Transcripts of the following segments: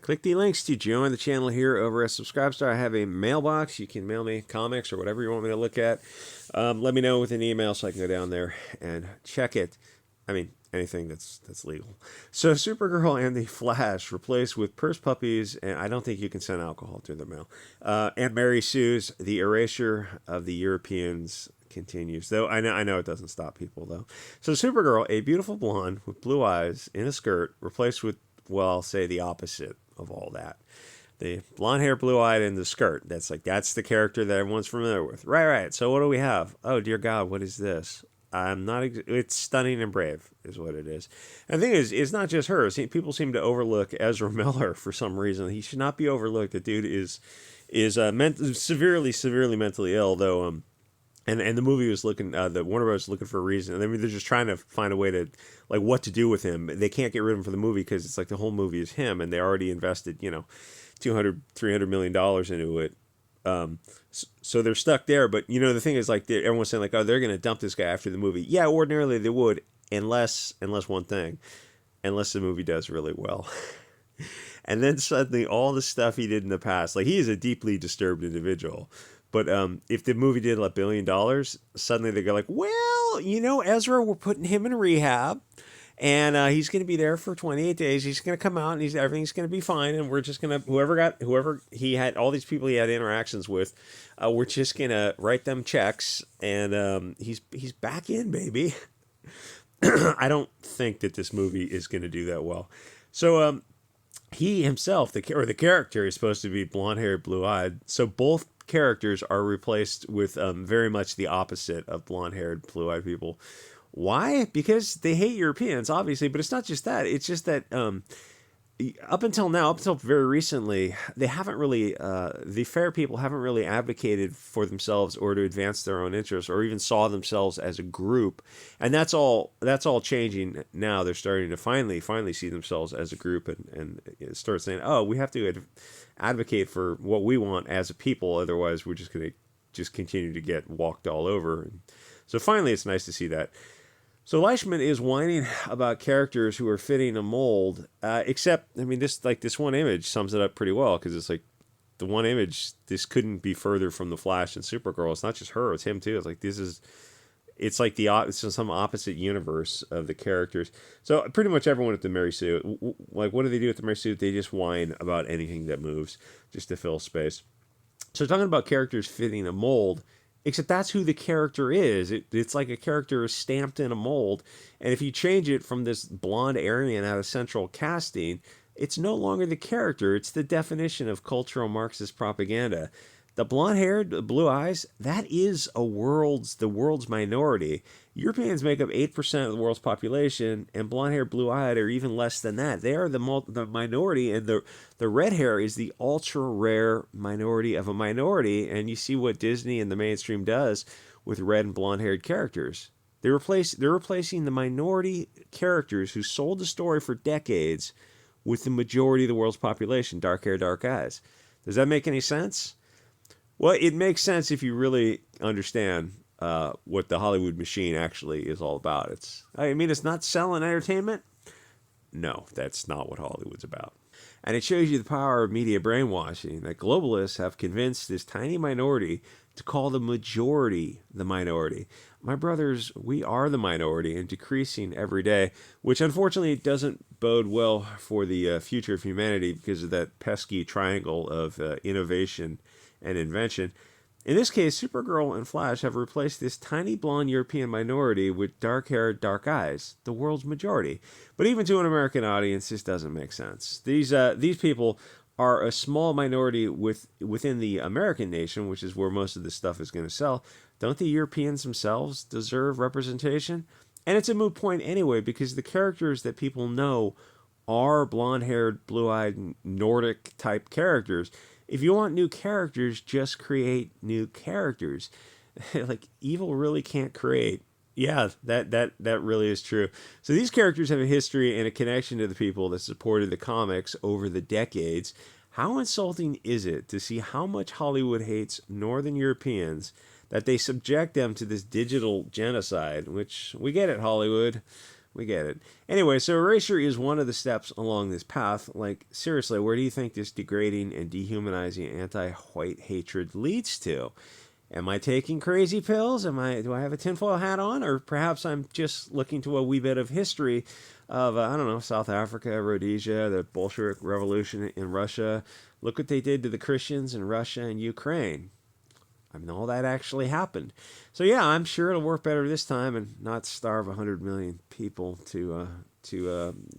Click the links to join the channel here over at Subscribestar. I have a mailbox. You can mail me comics or whatever you want me to look at. Let me know with an email so I can go down there and check it. I mean, anything that's legal. So Supergirl and the Flash replaced with purse puppies, and I don't think you can send alcohol through the mail. And Mary Sue's The Erasure of the Europeans continues. Though I know it doesn't stop people, though. So Supergirl, a beautiful blonde with blue eyes in a skirt, replaced with, well, I'll say the opposite of all that. The blonde hair, blue eyed, and the skirt. That's the character that everyone's familiar with. Right. So what do we have? Oh, dear God, what is this? I'm not. It's stunning and brave, is what it is. And the thing is, it's not just her. People seem to overlook Ezra Miller for some reason. He should not be overlooked. The dude is severely mentally ill, though. And the movie was looking, the Warner Bros. Was looking for a reason. I mean, they're just trying to find a way to, like, what to do with him. They can't get rid of him for the movie because it's like the whole movie is him, and they already invested, $200-300 million into it. So they're stuck there. But, the thing is, like, everyone's saying, like, oh, they're going to dump this guy after the movie. Yeah, ordinarily they would, unless one thing, unless the movie does really well. And then suddenly all the stuff he did in the past, like, he is a deeply disturbed individual. But if the movie did $1 billion, suddenly they go like, well, Ezra, we're putting him in rehab, and he's going to be there for 28 days. He's going to come out, and everything's going to be fine. And we're just going to, whoever he had, all these people he had interactions with, we're just going to write them checks, and he's back in, baby. I don't think that this movie is going to do that well. So he himself, the character, is supposed to be blonde-haired, blue-eyed. So both characters are replaced with very much the opposite of blonde-haired, blue-eyed people. Why? Because they hate Europeans, obviously, but it's not just that. It's just that up until very recently, they haven't really, the fair people haven't really advocated for themselves or to advance their own interests or even saw themselves as a group. And that's all changing now. They're starting to finally see themselves as a group and start saying, oh, we have to advocate for what we want as a people. Otherwise, we're just going to continue to get walked all over. And so finally, it's nice to see that. So Leishman is whining about characters who are fitting a mold, except, I mean, this one image sums it up pretty well, because it's like the one image, this couldn't be further from the Flash and Supergirl. It's not just her, it's him too. It's like it's some opposite universe of the characters. So pretty much everyone at the Mary Sue, like, what do they do at the Mary Sue? They just whine about anything that moves just to fill space. So talking about characters fitting a mold, except that's who the character is. It's like a character is stamped in a mold. And if you change it from this blonde Aryan out of Central Casting, it's no longer the character. It's the definition of cultural Marxist propaganda. The blonde-haired, blue eyes, that is the world's minority. Europeans make up 8% of the world's population, and blonde-haired, blue-eyed are even less than that. They are the minority, and the red hair is the ultra-rare minority of a minority, and you see what Disney and the mainstream does with red and blonde-haired characters. They're replacing the minority characters who sold the story for decades with the majority of the world's population, dark hair, dark eyes. Does that make any sense? Well, it makes sense if you really understand what the Hollywood machine actually is all about. It's not selling entertainment. No, that's not what Hollywood's about. And it shows you the power of media brainwashing, that globalists have convinced this tiny minority to call the majority the minority. My brothers, we are the minority and decreasing every day, which unfortunately doesn't bode well for the future of humanity because of that pesky triangle of innovation and invention. In this case, Supergirl and Flash have replaced this tiny blonde European minority with dark hair, dark eyes, the world's majority. But even to an American audience, this doesn't make sense. These people are a small minority within the American nation, which is where most of this stuff is going to sell. Don't the Europeans themselves deserve representation? And it's a moot point anyway, because the characters that people know are blonde-haired, blue-eyed, Nordic-type characters. If you want new characters, just create new characters. Like, evil really can't create. Yeah, that really is true. So these characters have a history and a connection to the people that supported the comics over the decades. How insulting is it to see how much Hollywood hates Northern Europeans that they subject them to this digital genocide, which we get it, Hollywood. We get it. Anyway, so erasure is one of the steps along this path. Like, seriously, where do you think this degrading and dehumanizing anti-white hatred leads to? Am I taking crazy pills? Do I have a tinfoil hat on? Or perhaps I'm just looking to a wee bit of history of, I don't know, South Africa, Rhodesia, the Bolshevik Revolution in Russia. Look what they did to the Christians in Russia and Ukraine. I mean, all that actually happened. So yeah, I'm sure it'll work better this time and not starve 100 million people to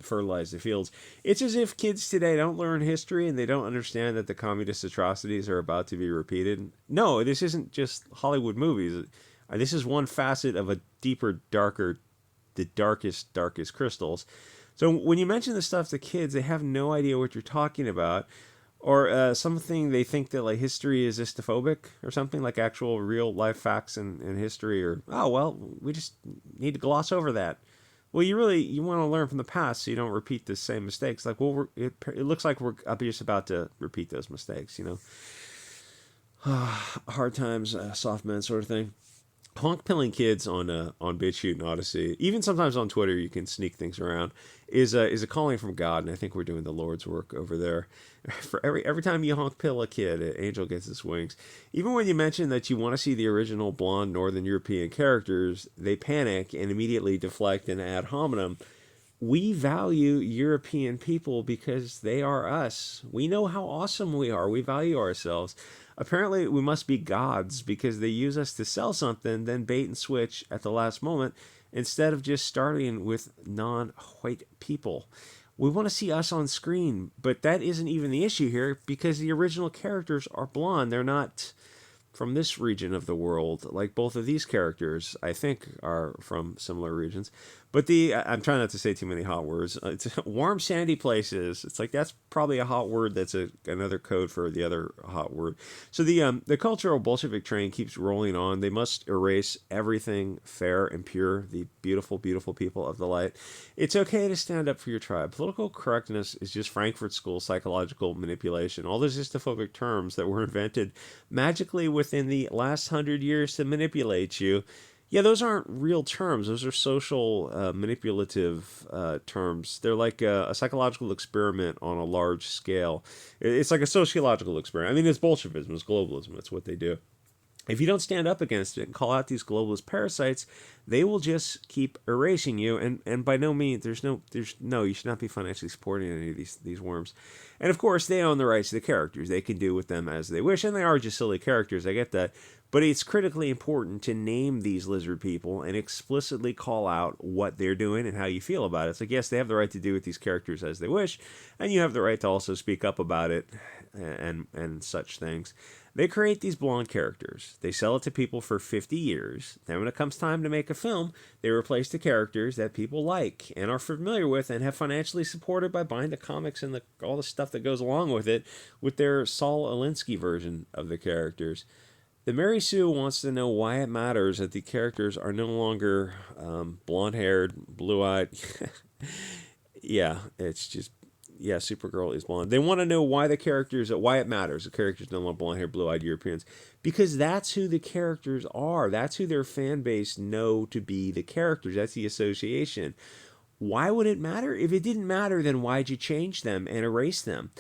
fertilize the fields. It's as if kids today don't learn history and they don't understand that the communist atrocities are about to be repeated. No, this isn't just Hollywood movies. This is one facet of a deeper, darker, the darkest crystals. So when you mention this stuff to kids, they have no idea what you're talking about. Or something they think that like history is istophobic or something, like actual real life facts in history, or oh well, we just need to gloss over that. Well, you want to learn from the past so you don't repeat the same mistakes. Like, well, it looks like we're just about to repeat those mistakes, hard times, soft men sort of thing. Honk pilling kids on Bit Chute and Odyssey, even sometimes on Twitter, you can sneak things around, is a calling from God, and I think we're doing the Lord's work over there. For every time you honk pill a kid, an angel gets its wings. Even when you mention that you want to see the original blonde Northern European characters, they panic and immediately deflect and ad hominem. We value European people because they are us. We know how awesome we are. We value ourselves. Apparently, we must be gods because they use us to sell something, then bait and switch at the last moment instead of just starting with non-white people. We want to see us on screen, but that isn't even the issue here because the original characters are blonde. They're not from this region of the world, like both of these characters, I think, are from similar regions. But I'm trying not to say too many hot words. It's warm, sandy places. It's like that's probably a hot word. That's another code for the other hot word. So the cultural Bolshevik train keeps rolling on. They must erase everything fair and pure. The beautiful, beautiful people of the light. It's okay to stand up for your tribe. Political correctness is just Frankfurt School psychological manipulation. All those istophobic terms that were invented magically within the last 100 years to manipulate you. Yeah, those aren't real terms. Those are social manipulative terms. They're like a psychological experiment on a large scale. It's like a sociological experiment. I mean, it's Bolshevism, it's globalism. That's what they do. If you don't stand up against it and call out these globalist parasites, they will just keep erasing you. And by no means, you should not be financially supporting any of these worms. And of course, they own the rights to the characters. They can do with them as they wish, and they are just silly characters. I get that. But it's critically important to name these lizard people and explicitly call out what they're doing and how you feel about it. It's like, yes, they have the right to do with these characters as they wish, and you have the right to also speak up about it and such things. They create these blonde characters. They sell it to people for 50 years. Then when it comes time to make a film, they replace the characters that people like and are familiar with and have financially supported by buying the comics and all the stuff that goes along with it with their Saul Alinsky version of the characters. The Mary Sue wants to know why it matters that the characters are no longer blonde-haired, blue-eyed. Yeah, it's just... Yeah, Supergirl is blonde. They want to know why it matters. The characters don't want blonde-haired, blue-eyed Europeans. Because that's who the characters are. That's who their fan base know to be the characters. That's the association. Why would it matter? If it didn't matter, then why'd you change them and erase them?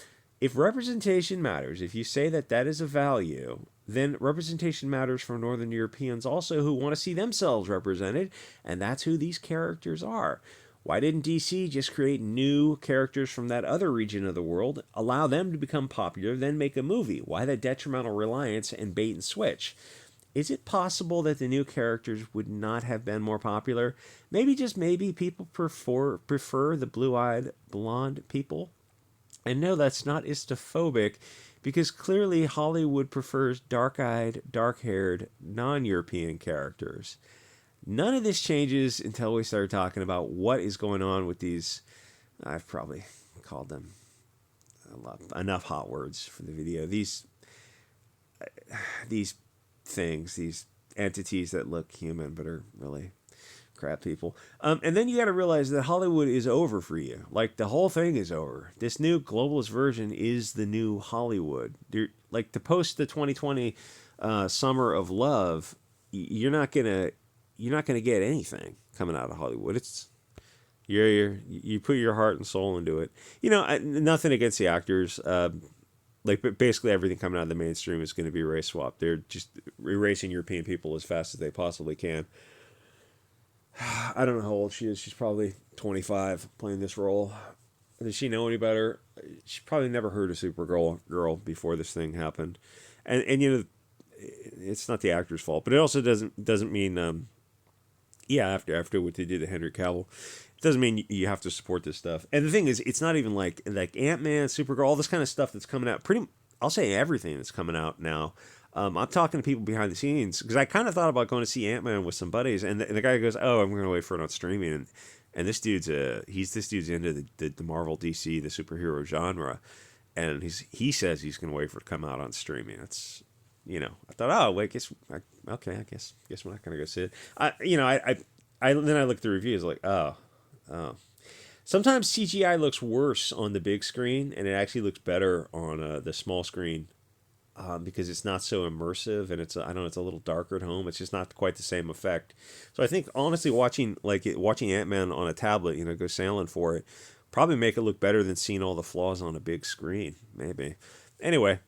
If representation matters, if you say that is a value, then representation matters for Northern Europeans also who want to see themselves represented, and that's who these characters are. Why didn't DC just create new characters from that other region of the world, allow them to become popular, then make a movie? Why the detrimental reliance and bait and switch? Is it possible that the new characters would not have been more popular? Maybe, just maybe, people prefer the blue-eyed, blonde people? And no, that's not istophobic, because clearly Hollywood prefers dark-eyed, dark-haired, non-European characters. None of this changes until we start talking about what is going on with these. I've probably called them enough hot words for the video. These things, these entities that look human but are really crap people. And then you got to realize that Hollywood is over for you. Like, the whole thing is over. This new globalist version is the new Hollywood. Like, to post the 2020 Summer of Love, you're not gonna get anything coming out of Hollywood. You put your heart and soul into it. You know, nothing against the actors. But basically everything coming out of the mainstream is going to be race swap. They're just erasing European people as fast as they possibly can. I don't know how old she is. She's probably 25 playing this role. Does she know any better? She probably never heard of Supergirl before this thing happened, and you know, it's not the actor's fault, but it also doesn't mean yeah, after what they did to Henry Cavill, it doesn't mean you have to support this stuff. And the thing is, it's not even like Ant-Man, Supergirl, all this kind of stuff that's coming out. I'll say everything that's coming out now. I'm talking to people behind the scenes because I kind of thought about going to see Ant-Man with some buddies, and the guy goes, "Oh, I'm going to wait for it on streaming." And this dude's this dude's into the Marvel, DC, the superhero genre, and he says he's going to wait for it to come out on streaming. That's, you know, I thought, oh wait, okay, I guess we're not gonna go see it. Then I looked at the reviews like, oh. Sometimes CGI looks worse on the big screen, and it actually looks better on the small screen because it's not so immersive, and I don't know, it's a little darker at home. It's just not quite the same effect. So I think honestly, watching Ant-Man on a tablet, you know, go sailing for it, probably make it look better than seeing all the flaws on a big screen. Maybe. Anyway.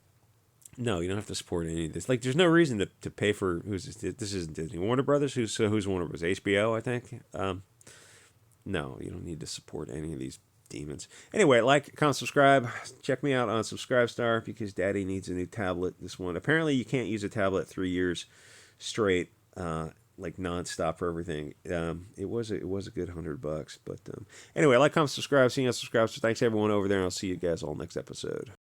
No, you don't have to support any of this. Like, there's no reason to pay for this isn't Disney. Warner Brothers? Who's Warner Brothers? HBO, I think. No, you don't need to support any of these demons. Anyway, like, comment, subscribe. Check me out on Subscribestar because Daddy needs a new tablet. This one. Apparently, you can't use a tablet 3 years straight, like nonstop for everything. It was a good $100, but anyway, like, comment, subscribe. See you on Subscribestar. Thanks everyone over there, and I'll see you guys all next episode.